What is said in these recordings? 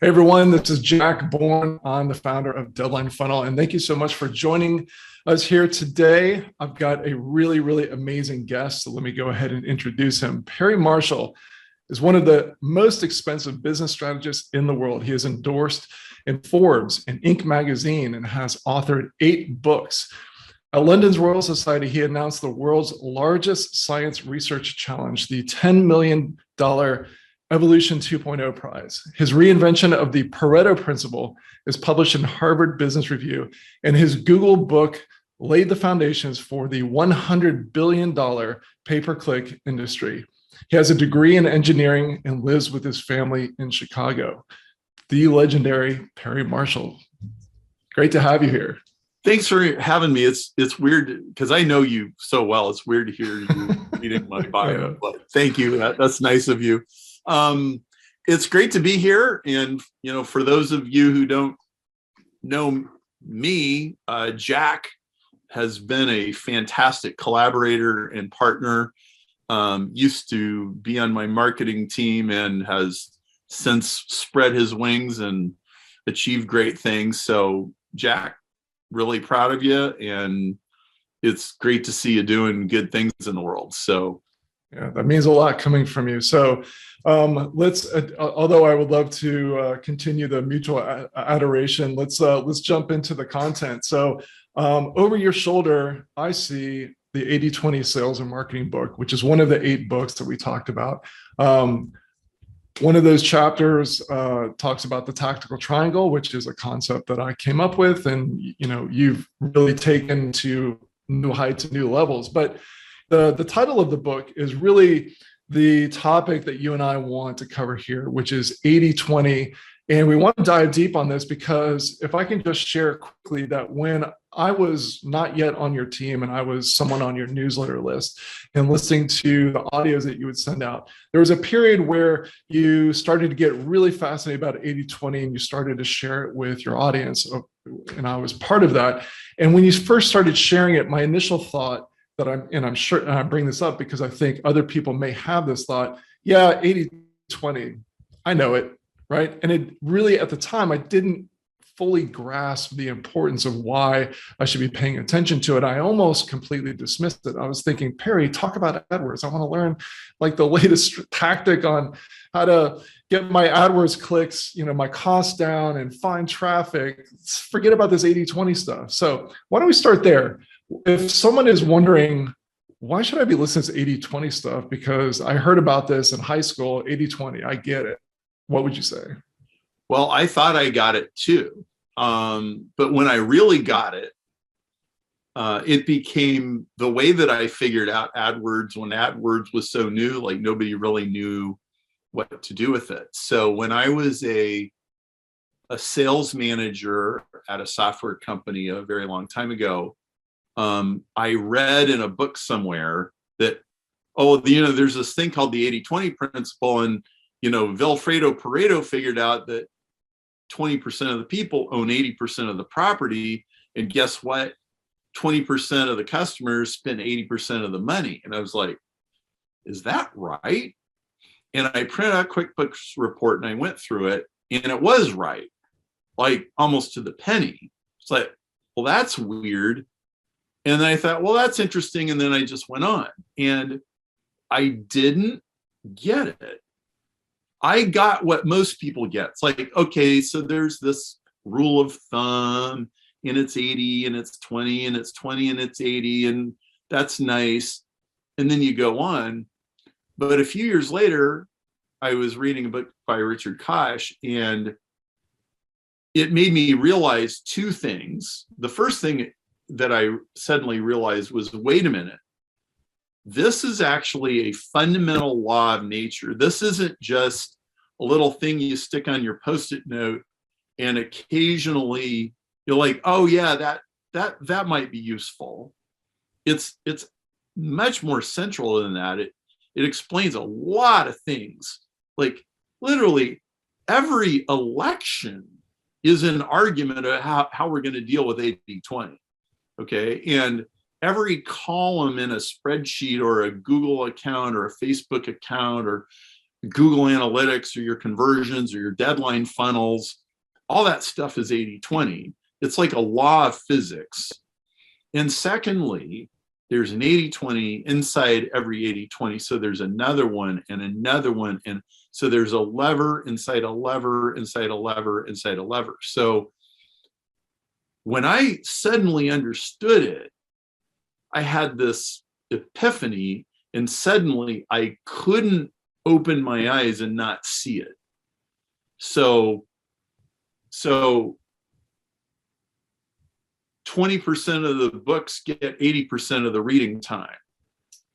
Hey everyone, this is Jack Bourne. I'm the founder of Deadline Funnel, and thank you so much for joining us here today. I've got a really amazing guest, so let me go ahead and introduce him. Perry Marshall is one of the most expensive business strategists in the world. He is endorsed in Forbes and Inc. magazine and has authored 8 books. At London's Royal Society, he announced the world's largest science research challenge, the $10 million Evolution 2.0 prize. His reinvention of the Pareto principle is published in Harvard Business Review, and his Google book laid the foundations for the $100 billion pay-per-click industry. He has a degree in engineering and lives with his family in Chicago. The legendary Perry Marshall. Great to have you here. Thanks for having me. It's weird because I know you so well. It's weird to hear you reading my bio. Yeah. But thank you. That's nice of you. It's great to be here. And, for those of you who don't know me, Jack has been a fantastic collaborator and partner, used to be on my marketing team and has since spread his wings and achieved great things. So Jack, really proud of you. And it's great to see you doing good things in the world. So yeah, that means a lot coming from you. So let's, although I would love to continue the mutual adoration, let's jump into the content. So over your shoulder, I see the 80/20 sales and marketing book, which is one of the 8 books that we talked about. One of those chapters talks about the tactical triangle, which is a concept that I came up with, and you've really taken to new heights and new levels. But the title of the book is really the topic that you and I want to cover here, which is 80/20. And we want to dive deep on this because if I can just share quickly that when I was not yet on your team and I was someone on your newsletter list and listening to the audios that you would send out, there was a period where you started to get really fascinated about 80/20 and you started to share it with your audience. And I was part of that. And when you first started sharing it, my initial thought that I'm sure, and I bring this up because I think other people may have this thought, yeah, 80/20, I know it, right? And it really, at the time, I didn't fully grasp the importance of why I should be paying attention to it. I almost completely dismissed it. I was thinking, Perry, talk about AdWords. I want to learn like the latest tactic on how to get my AdWords clicks, my costs down and find traffic. Forget about this 80/20 stuff. So why don't we start there? If someone is wondering, why should I be listening to 80/20 stuff? Because I heard about this in high school, 80/20, I get it. What would you say? Well, I thought I got it too. But when I really got it, it became the way that I figured out AdWords when AdWords was so new, like nobody really knew what to do with it. So when I was a sales manager at a software company a very long time ago, I read in a book somewhere that, there's this thing called the 80/20 principle. And, Vilfredo Pareto figured out that 20% of the people own 80% of the property. And guess what? 20% of the customers spend 80% of the money. And I was like, is that right? And I printed out a QuickBooks report and I went through it and it was right, like almost to the penny. It's like, well, that's weird. And then I thought, well, that's interesting. And then I just went on and I didn't get it. I got what most people get. It's like, okay, so there's this rule of thumb and it's 80 and it's 20 and it's 20 and it's 80 and that's nice. And then you go on. But a few years later, I was reading a book by Richard Koch and it made me realize 2 things. The first thing that I suddenly realized was, wait a minute, this is actually a fundamental law of nature. This isn't just a little thing you stick on your Post-it note and occasionally you're like, oh yeah, that might be useful. It's much more central than that. It explains a lot of things. Like literally every election is an argument of how we're going to deal with 80/20. Okay. And every column in a spreadsheet or a Google account or a Facebook account or Google Analytics or your conversions or your deadline funnels, all that stuff is 80-20. It's like a law of physics. And secondly, there's an 80-20 inside every 80-20. So there's another one and another one. And so there's a lever inside a lever, inside a lever, inside a lever. So when I suddenly understood it, I had this epiphany, and suddenly I couldn't open my eyes and not see it. So 20% of the books get 80% of the reading time,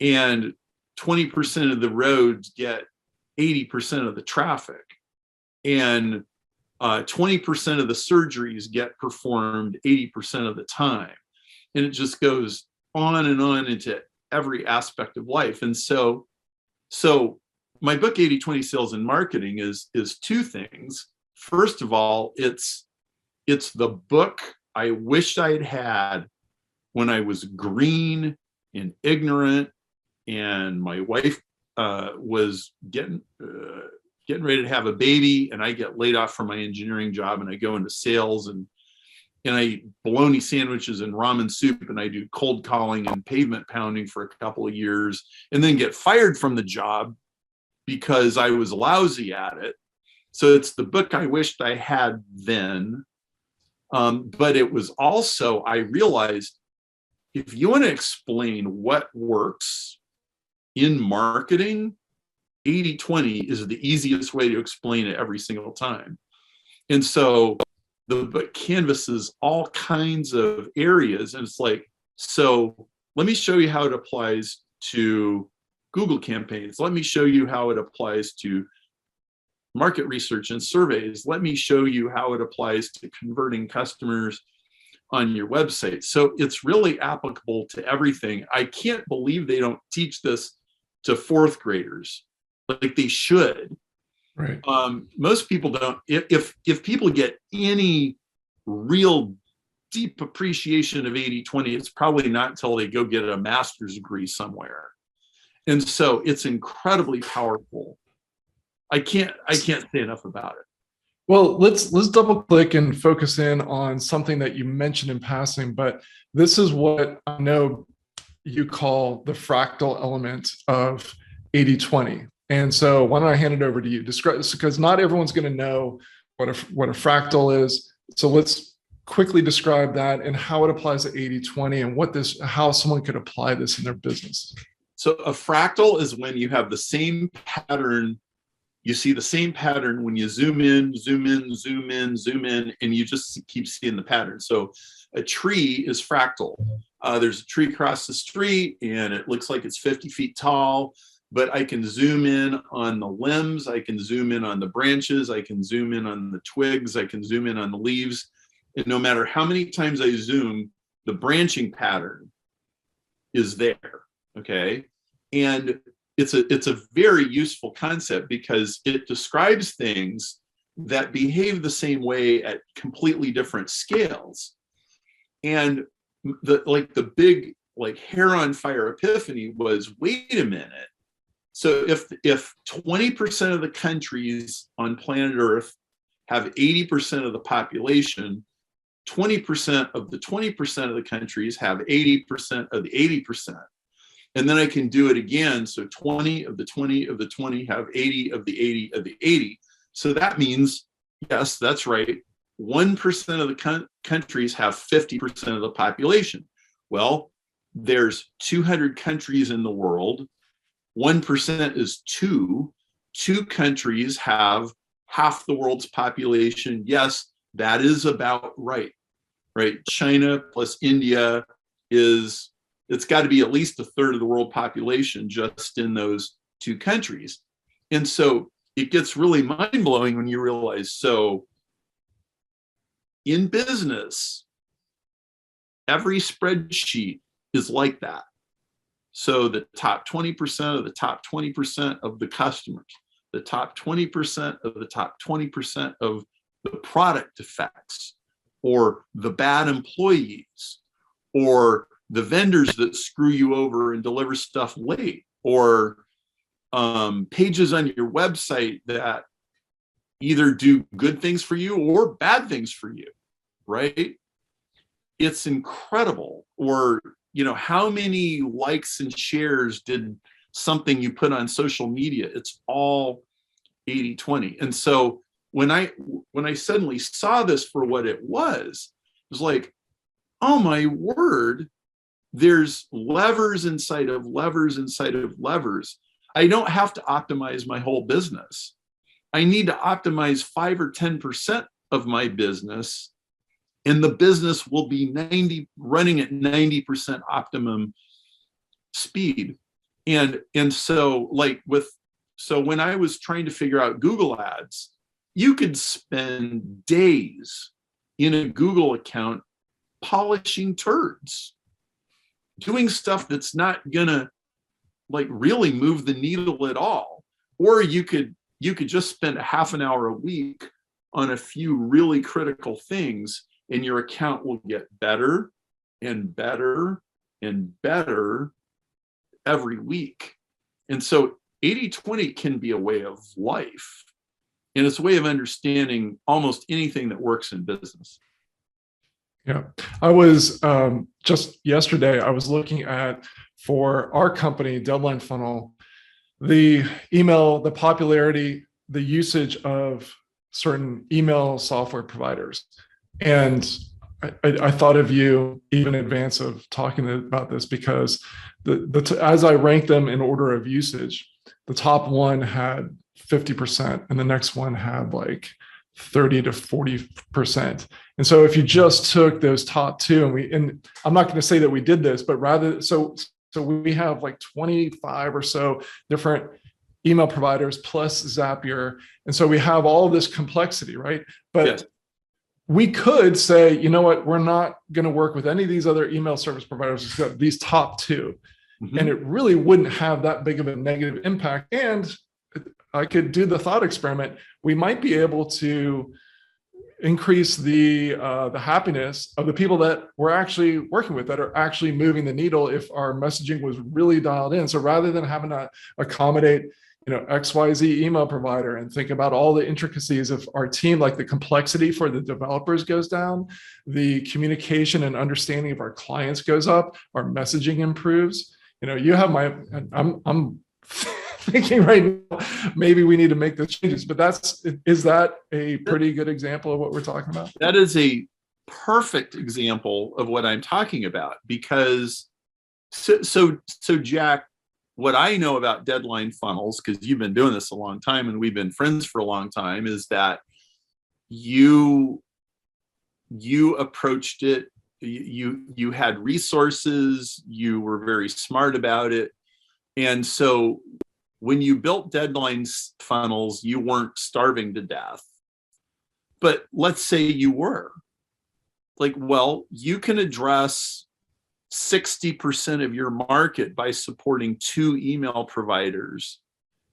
and 20% of the roads get 80% of the traffic, and 20% of the surgeries get performed 80% of the time. And it just goes on and on into every aspect of life. And so my book, 80-20 Sales and Marketing, is two things. First of all, it's the book I wished I'd had when I was green and ignorant, and my wife was getting ready to have a baby, and I get laid off from my engineering job, and I go into sales, and I eat bologna sandwiches and ramen soup, and I do cold calling and pavement pounding for a couple of years, and then get fired from the job because I was lousy at it. So it's the book I wished I had then. But it was also, I realized, if you want to explain what works in marketing, 80-20 is the easiest way to explain it every single time. And so the book canvases all kinds of areas. And it's like, so let me show you how it applies to Google campaigns. Let me show you how it applies to market research and surveys. Let me show you how it applies to converting customers on your website. So it's really applicable to everything. I can't believe they don't teach this to fourth graders like they should. Right. Most people don't. If people get any real deep appreciation of 80-20, it's probably not until they go get a master's degree somewhere. And so it's incredibly powerful. I can't say enough about it. Well, let's double click and focus in on something that you mentioned in passing, but this is what I know you call the fractal element of 80-20. And so why don't I hand it over to you? Describe this, because not everyone's going to know what a fractal is. So let's quickly describe that and how it applies to 80-20 and how someone could apply this in their business. So a fractal is when you have the same pattern. You see the same pattern when you zoom in, zoom in, zoom in, zoom in, and you just keep seeing the pattern. So a tree is fractal. There's a tree across the street, and it looks like it's 50 feet tall, but I can zoom in on the limbs, I can zoom in on the branches, I can zoom in on the twigs, I can zoom in on the leaves. And no matter how many times I zoom, the branching pattern is there, okay? And it's a very useful concept because it describes things that behave the same way at completely different scales. And the big hair on fire epiphany was, wait a minute. So if 20% of the countries on planet Earth have 80% of the population, 20% of the 20% of the countries have 80% of the 80%. And then I can do it again. So 20 of the 20 of the 20 have 80 of the 80 of the 80. So that means, yes, that's right, 1% of the countries have 50% of the population. Well, there's 200 countries in the world. 1% is 2. 2 countries have half the world's population. Yes, that is about right. China plus India it's got to be at least a third of the world population just in those 2 countries. And so it gets really mind-blowing when you realize, so in business, every spreadsheet is like that. So the top 20% of the top 20% of the customers, the top 20% of the top 20% of the product defects, or the bad employees, or the vendors that screw you over and deliver stuff late, or pages on your website that either do good things for you or bad things for you, right? It's incredible. Or, how many likes and shares did something you put on social media? It's all 80-20. And so when I suddenly saw this for what it was like, oh my word, there's levers inside of levers inside of levers. I don't have to optimize my whole business. I need to optimize 5 or 10% of my business, and the business will be running at 90% optimum speed. And so so when I was trying to figure out Google Ads, you could spend days in a Google account polishing turds, doing stuff that's not gonna really move the needle at all. Or you could just spend a half an hour a week on a few really critical things, and your account will get better and better and better every week. And so 80-20 can be a way of life, and it's a way of understanding almost anything that works in business. Yeah, I was just yesterday, I was looking at, for our company, Deadline Funnel, the email, the popularity, the usage of certain email software providers. And I thought of you even in advance of talking about this, because as I ranked them in order of usage, the top one had 50% and the next one had 30 to 40%. And so if you just took those top two, and I'm not going to say that we did this, but rather, so we have 25 or so different email providers plus Zapier. And so we have all of this complexity, right? But yes, we could say, you know what, we're not going to work with any of these other email service providers except these top two. Mm-hmm. And it really wouldn't have that big of a negative impact. And I could do the thought experiment. We might be able to increase the happiness of the people that we're actually working with, that are actually moving the needle, if our messaging was really dialed in. So rather than having to accommodate, XYZ email provider and think about all the intricacies of our team, the complexity for the developers goes down, the communication and understanding of our clients goes up, our messaging improves. You have I'm thinking right now, maybe we need to make those changes, but is that a pretty good example of what we're talking about? That is a perfect example of what I'm talking about, because so Jack, what I know about deadline funnels, because you've been doing this a long time and we've been friends for a long time, is that you approached it, you had resources, you were very smart about it. And so when you built deadline funnels, you weren't starving to death. But let's say you were. You can address 60% of your market by supporting 2 email providers.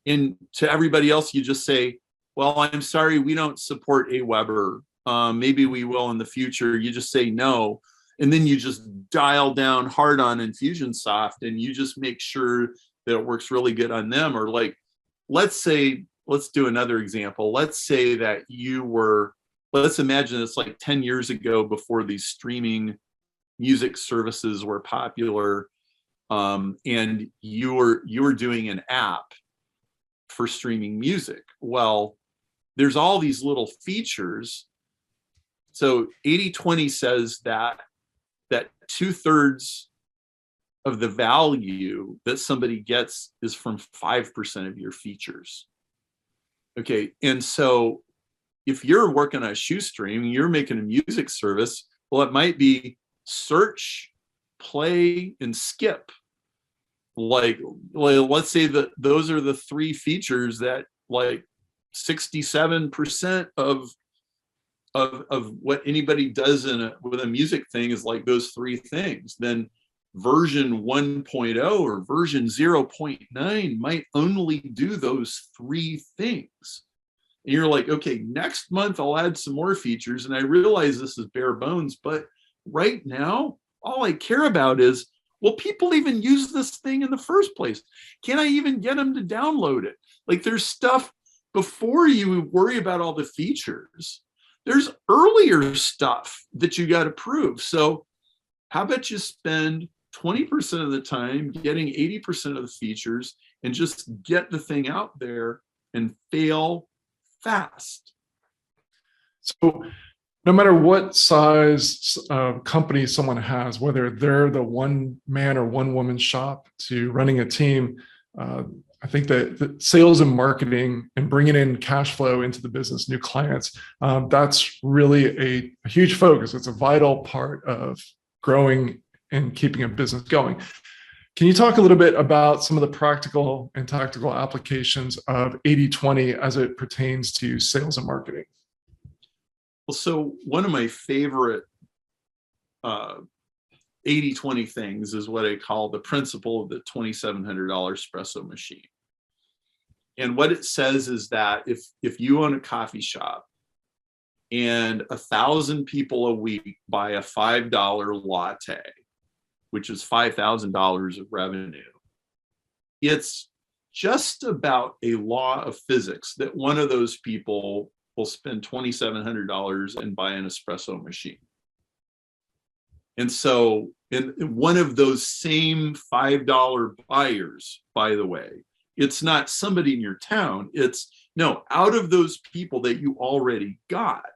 And to everybody else, you just say, well, I'm sorry, we don't support Aweber. Maybe we will in the future. You just say no. And then you just dial down hard on Infusionsoft, and you just make sure that it works really good on them. Or let's do another example. Let's say that let's imagine it's 10 years ago, before these streaming music services were popular, and you were doing an app for streaming music. Well, there's all these little features. So 80-20 says that 2/3 of the value that somebody gets is from 5% of your features. Okay, and so if you're working on a shoestring, you're making a music service, well, it might be search, play, and skip. Let's say that those are the 3 features that 67% of what anybody does with a music thing is those 3 things. Then version 1.0 or version 0.9 might only do those 3 things. And you're okay, next month I'll add some more features. And I realize this is bare bones, but right now, all I care about is, Will people even use this thing in the first place? Can I even get them to download it? Like, there's stuff before you worry about all the features. There's earlier stuff that you got to prove. So how about you spend 20% of the time getting 80% of the features and just get the thing out there and fail fast? So no matter what size company someone has, whether they're the one man or one woman shop to running a team, I think that the sales and marketing and bringing in cash flow into the business, new clients, that's really a huge focus. It's a vital part of growing and keeping a business going. Can you talk a little bit about some of the practical and tactical applications of 80/20 as it pertains to sales and marketing? Well, so one of my favorite 80/20 things is what I call the principle of the $2,700 espresso machine. And what it says is that if you own a coffee shop and 1,000 people a week buy a $5 latte, which is $5,000 of revenue, it's just about a law of physics that one of those people will spend $2,700 and buy an espresso machine. And so in one of those same $5 buyers, by the way, it's not somebody in your town. It's no, out of those people that you already got,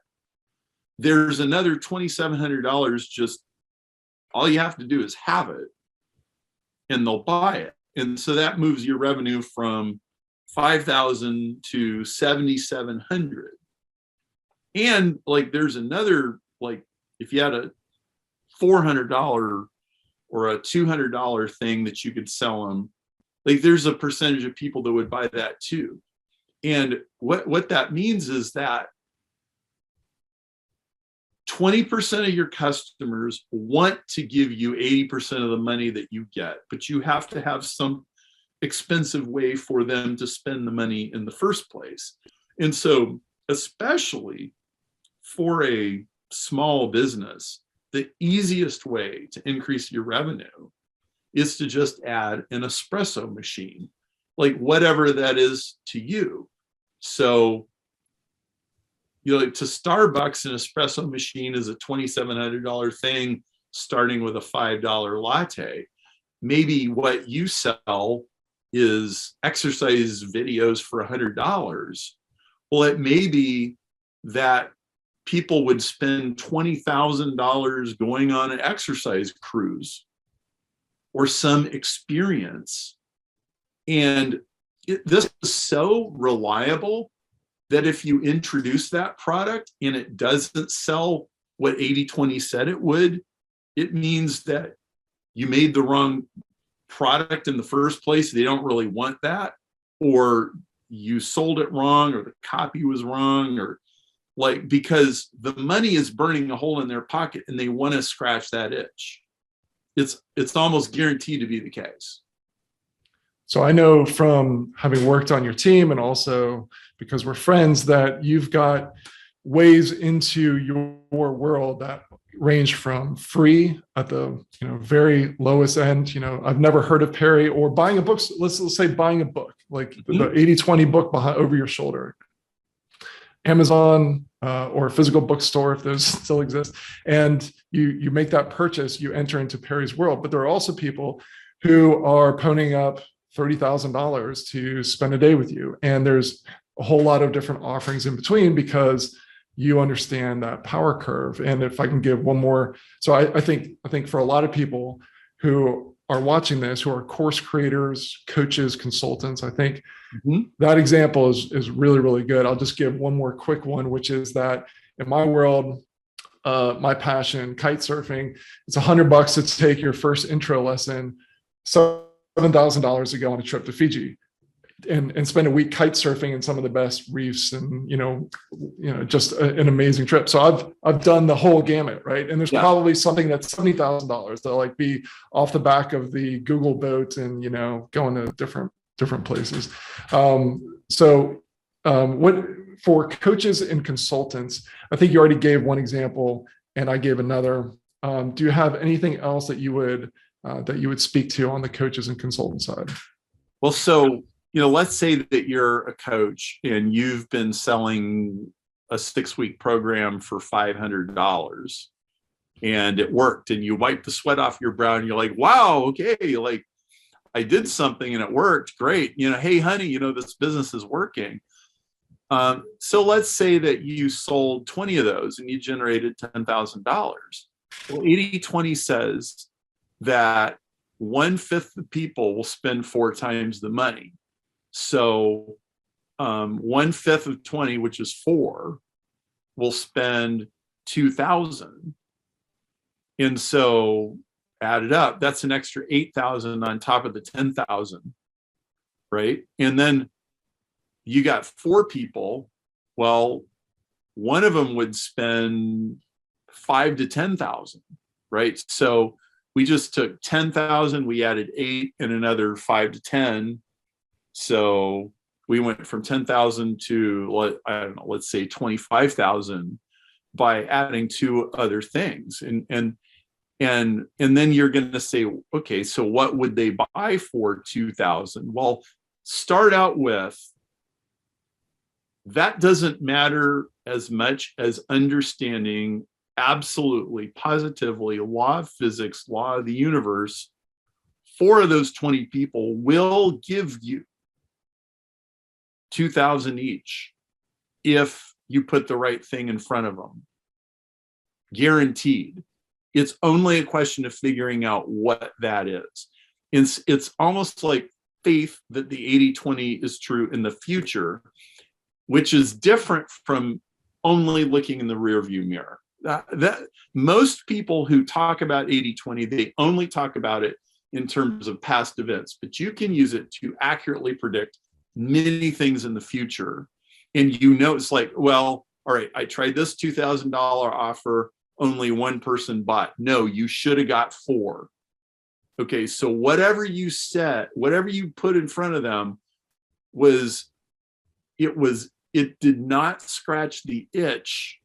there's another $2,700. Just all you have to do is have it and they'll buy it. And so that moves your revenue from 5,000 to 7,700. And like, there's another, like, if you had a $400 or a $200 thing that you could sell them, like, there's a percentage of people that would buy that too. And what that means is that 20% of your customers want to give you 80% of the money that you get, but you have to have some expensive way for them to spend the money in the first place. And so, especially for a small business, the easiest way to increase your revenue is to just add an espresso machine, like whatever that is to you. So, you know, to Starbucks, an espresso machine is a $2,700 thing, starting with a $5 latte. Maybe what you sell is exercise videos for $100. Well, it may be that people would spend $20,000 going on an exercise cruise or some experience. And this is so reliable that if you introduce that product and it doesn't sell what 80/20 said it would, it means that you made the wrong product in the first place. They don't really want that, or you sold it wrong, or the copy was wrong, or like, because the money is burning a hole in their pocket and they want to scratch that itch. It's almost guaranteed to be the case. So I know from having worked on your team and also because we're friends that you've got ways into your world that range from free at the very lowest end. I've never heard of Perry, or buying a book. Let's say buying a book, like the 80/20 book behind over your shoulder. Amazon or a physical bookstore, if those still exist, and you make that purchase, you enter into Perry's world. But there are also people who are ponying up $30,000 to spend a day with you, and there's a whole lot of different offerings in between because you understand that power curve. And if I can give one more, so I think for a lot of people who are watching this, who are course creators, coaches, consultants, I think that example is really, really good. I'll just give one more quick one, which is that in my world, my passion, kite surfing, it's $100 to take your first intro lesson, $7,000 to go on a trip to Fiji and spend a week kite surfing in some of the best reefs, and just an amazing trip. So I've done the whole gamut, right? And there's probably something that's $70,000 to like be off the back of the Google boat and going to different places. What for coaches and consultants, I think you already gave one example and I gave another. Do you have anything else that you would that you would speak to on the coaches and consultant side? Well, so, let's say that you're a coach and you've been selling a 6-week program for $500 and it worked, and you wipe the sweat off your brow and you're like, wow, okay, like I did something and it worked. Great. Hey, honey, this business is working. So let's say that you sold 20 of those and you generated $10,000. Well, 80/20 says that 1/5 the people will spend 4 times the money. So 1/5 of 20, which is 4, will spend 2,000. And so add it up, that's an extra 8,000 on top of the 10,000, right? And then you got 4 people. Well, one of them would spend 5 to 10,000, right? So we just took 10,000, we added 8 and another 5 to 10. So we went from 10,000 to, I don't know, let's say 25,000 by adding 2 other things. And then you're going to say, okay, so what would they buy for 2,000? Well, start out with, that doesn't matter as much as understanding absolutely, positively, law of physics, law of the universe. 4 of those 20 people will give you 2,000 each if you put the right thing in front of them. Guaranteed. It's only a question of figuring out what that is. It's almost like faith that the 80/20 is true in the future, which is different from only looking in the rearview mirror. That most people who talk about 80/20, they only talk about it in terms of past events, but you can use it to accurately predict many things in the future. And it's like, well, all right, I tried this $2,000 offer, only 1 person bought. No, you should have got 4. Okay, so whatever you said, whatever you put in front of them it did not scratch the itch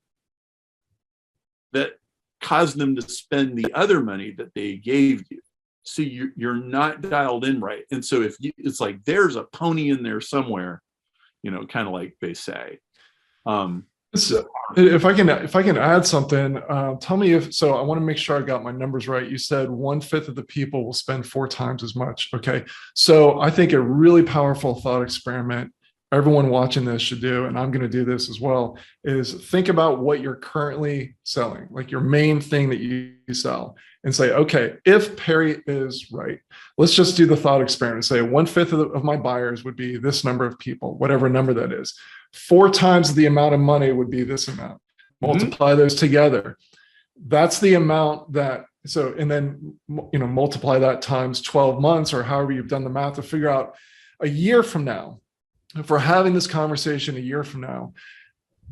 that caused them to spend the other money that they gave you. So you're not dialed in right. And so it's like there's a pony in there somewhere, kind of like they say. So if I can add something, tell me so I want to make sure I got my numbers right. You said 1/5 of the people will spend 4 times as much. Okay. So I think a really powerful thought experiment everyone watching this should do, and I'm going to do this as well, is think about what you're currently selling, like your main thing that you sell, and say, okay, if Perry is right, let's just do the thought experiment. Say 1/5 of my buyers would be this number of people, whatever number that is. 4 times the amount of money would be this amount. Multiply those together. That's the amount that, and then, multiply that times 12 months or however you've done the math to figure out a year from now. If we're having this conversation a year from now,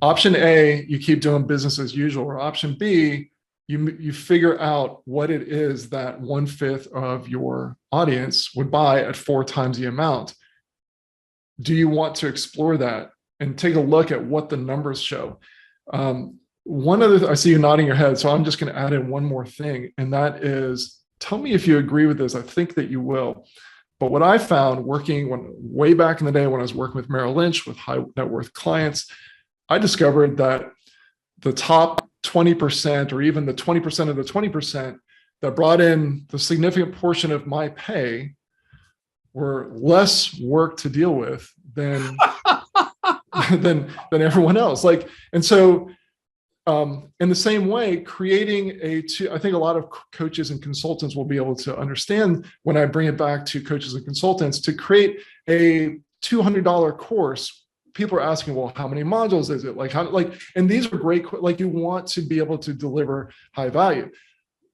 option A, you keep doing business as usual, or option B, you figure out what it is that 1/5 of your audience would buy at 4 times the amount. Do you want to explore that and take a look at what the numbers show? I see you nodding your head, so I'm just going to add in one more thing, and that is, tell me if you agree with this. I think that you will. But what I found way back in the day when I was working with Merrill Lynch with high net worth clients, I discovered that the top 20% or even the 20% of the 20% that brought in the significant portion of my pay were less work to deal with than everyone else. In the same way, I think a lot of coaches and consultants will be able to understand when I bring it back to coaches and consultants, to create a $200 course. People are asking, well, how many modules is it? And these are great, you want to be able to deliver high value.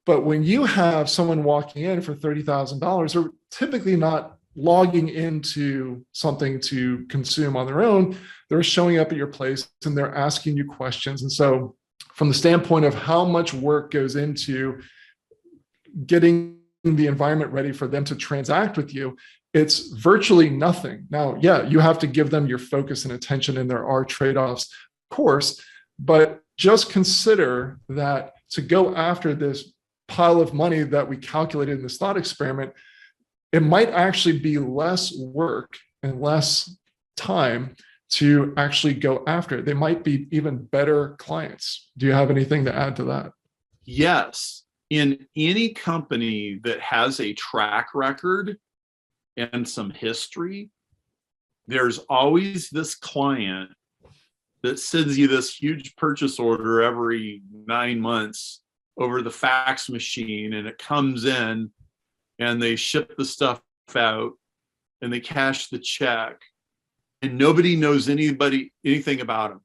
But when you have someone walking in for $30,000, they're typically not logging into something to consume on their own. They're showing up at your place and they're asking you questions. And so from the standpoint of how much work goes into getting the environment ready for them to transact with you, it's virtually nothing. Now, yeah, you have to give them your focus and attention, and there are trade-offs, of course, but just consider that to go after this pile of money that we calculated in this thought experiment, it might actually be less work and less time to actually go after it. They might be even better clients. Do you have anything to add to that? Yes. In any company that has a track record and some history, there's always this client that sends you this huge purchase order every 9 months over the fax machine, and it comes in and they ship the stuff out and they cash the check, and nobody knows anything about them.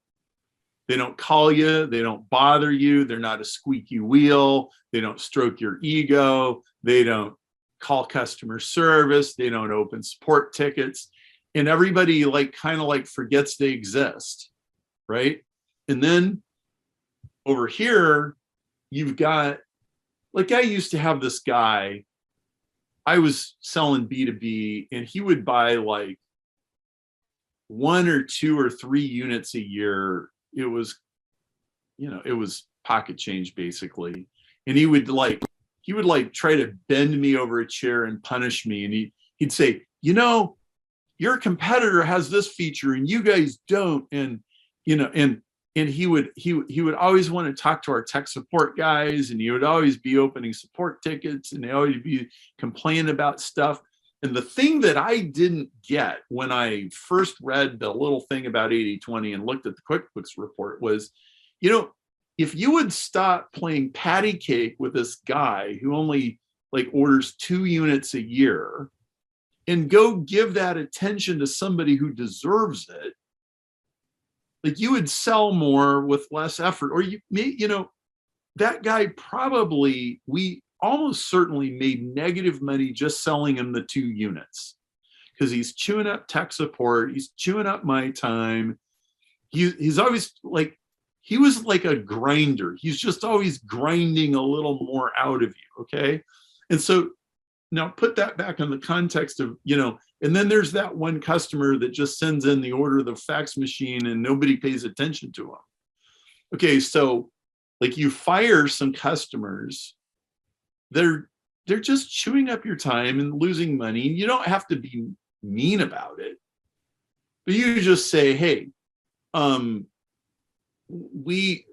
They don't call you, they don't bother you, they're not a squeaky wheel, they don't stroke your ego, they don't call customer service, they don't open support tickets, and everybody kind of forgets they exist, right? And then over here, you've got, I used to have this guy, I was selling B2B, and he would buy 1 or 2 or 3 units a year. It was, it was pocket change basically. And he would try to bend me over a chair and punish me. And he'd say, your competitor has this feature and you guys don't. And, and he would always want to talk to our tech support guys, and he would always be opening support tickets, and they always be complaining about stuff. And the thing that I didn't get when I first read the little thing about 80/20 and looked at the QuickBooks report was, if you would stop playing patty cake with this guy who only orders 2 units a year and go give that attention to somebody who deserves it, you would sell more with less effort. Or that guy probably, we almost certainly made negative money just selling him the 2 units, because he's chewing up tech support, he's chewing up my time. He's always he was like a grinder. He's just always grinding a little more out of you. Okay. And so now put that back in the context of, and then there's that one customer that just sends in the order of the fax machine and nobody pays attention to him. Okay. So you fire some customers, they're just chewing up your time and losing money. You don't have to be mean about it, but you just say, hey, we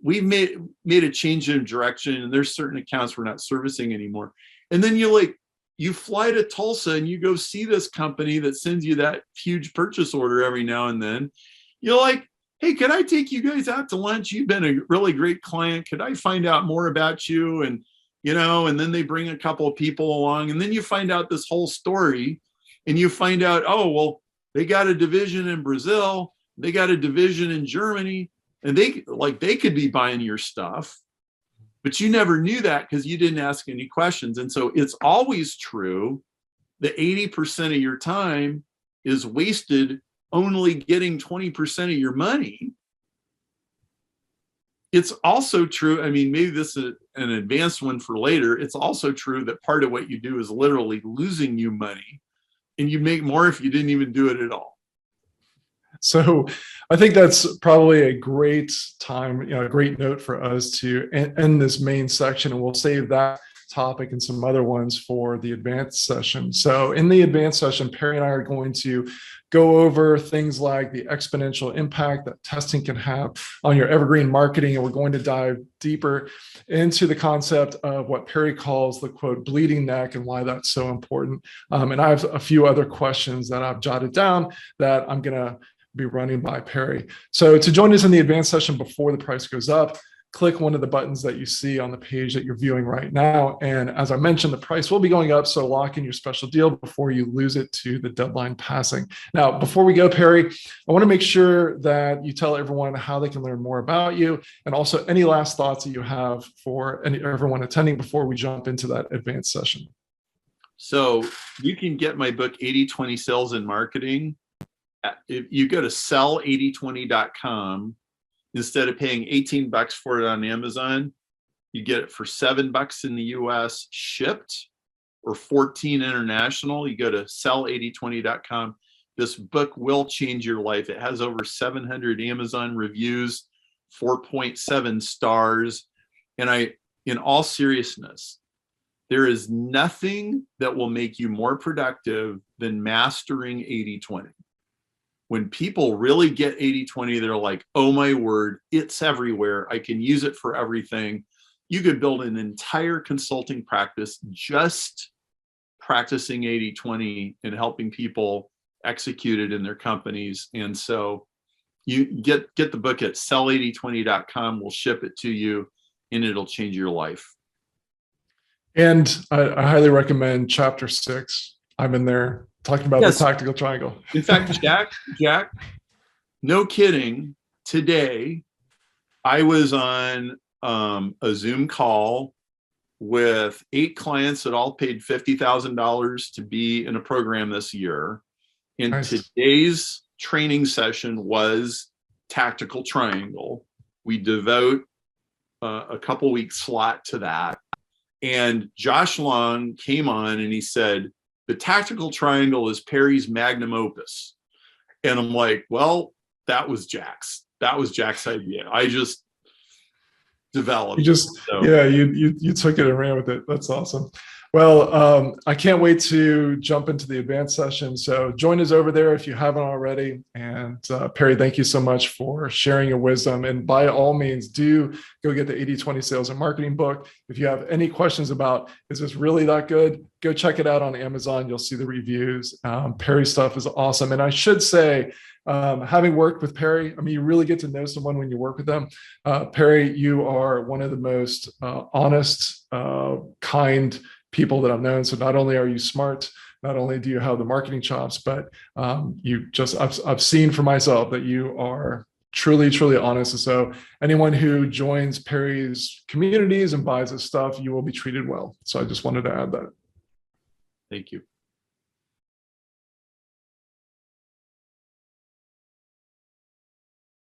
made a change in direction, and there's certain accounts we're not servicing anymore. And then you fly to Tulsa and you go see this company that sends you that huge purchase order every now and then. You're like, hey, could I take you guys out to lunch? You've been a really great client. Could I find out more about you? And and then they bring a couple of people along, and then you find out this whole story, and you find out, oh, well, they got a division in Brazil, they got a division in Germany, and they could be buying your stuff, but you never knew that because you didn't ask any questions. And so it's always true that 80% of your time is wasted only getting 20% of your money. It's also true, maybe this is an advanced one for later. It's also true that part of what you do is literally losing you money, and you make more if you didn't even do it at all. So I think that's probably a great time, a great note for us to end this main section, and we'll save that topic and some other ones for the advanced session. So in the advanced session, Perry and I are going to go over things like the exponential impact that testing can have on your evergreen marketing. And we're going to dive deeper into the concept of what Perry calls the quote bleeding neck and why that's so important. And I have a few other questions that I've jotted down that I'm going to be running by Perry. So to join us in the advanced session before the price goes up, click one of the buttons that you see on the page that you're viewing right now. And as I mentioned, the price will be going up, so lock in your special deal before you lose it to the deadline passing. Now, before we go, Perry, I want to make sure that you tell everyone how they can learn more about you, and also any last thoughts that you have for everyone attending before we jump into that advanced session. So you can get my book, 80/20 Sales and Marketing. If you go to sell8020.com, instead of paying $18 for it on Amazon, you get it for $7 in the US shipped, or $14 international. You go to sell8020.com. This book will change your life. It has over 700 Amazon reviews, 4.7 stars. And in all seriousness, there is nothing that will make you more productive than mastering 80/20. When people really get 80/20, they're like, oh my word, it's everywhere. I can use it for everything. You could build an entire consulting practice just practicing 80/20 and helping people execute it in their companies. And so you get the book at sell8020.com. We'll ship it to you and it'll change your life. And I highly recommend chapter 6. I'm in there talking about the tactical triangle. In fact, Jack, no kidding. Today, I was on a Zoom call with 8 clients that all paid $50,000 to be in a program this year. And nice. Today's training session was tactical triangle. We devote a couple weeks slot to that. And Josh Long came on and he said, the tactical triangle is Perry's magnum opus. And I'm like, well, that was Jack's idea. I just developed. You took it and ran with it. That's awesome. Well, I can't wait to jump into the advanced session. So join us over there if you haven't already. And Perry, thank you so much for sharing your wisdom. And by all means, do go get the 80/20 sales and marketing book. If you have any questions about, is this really that good? Go check it out on Amazon. You'll see the reviews. Perry's stuff is awesome. And I should say, having worked with Perry, I mean, you really get to know someone when you work with them. Perry, you are one of the most honest, kind people that I've known. So not only are you smart, not only do you have the marketing chops, but I've seen for myself that you are truly, truly honest. And so anyone who joins Perry's communities and buys his stuff, you will be treated well. So I just wanted to add that. Thank you.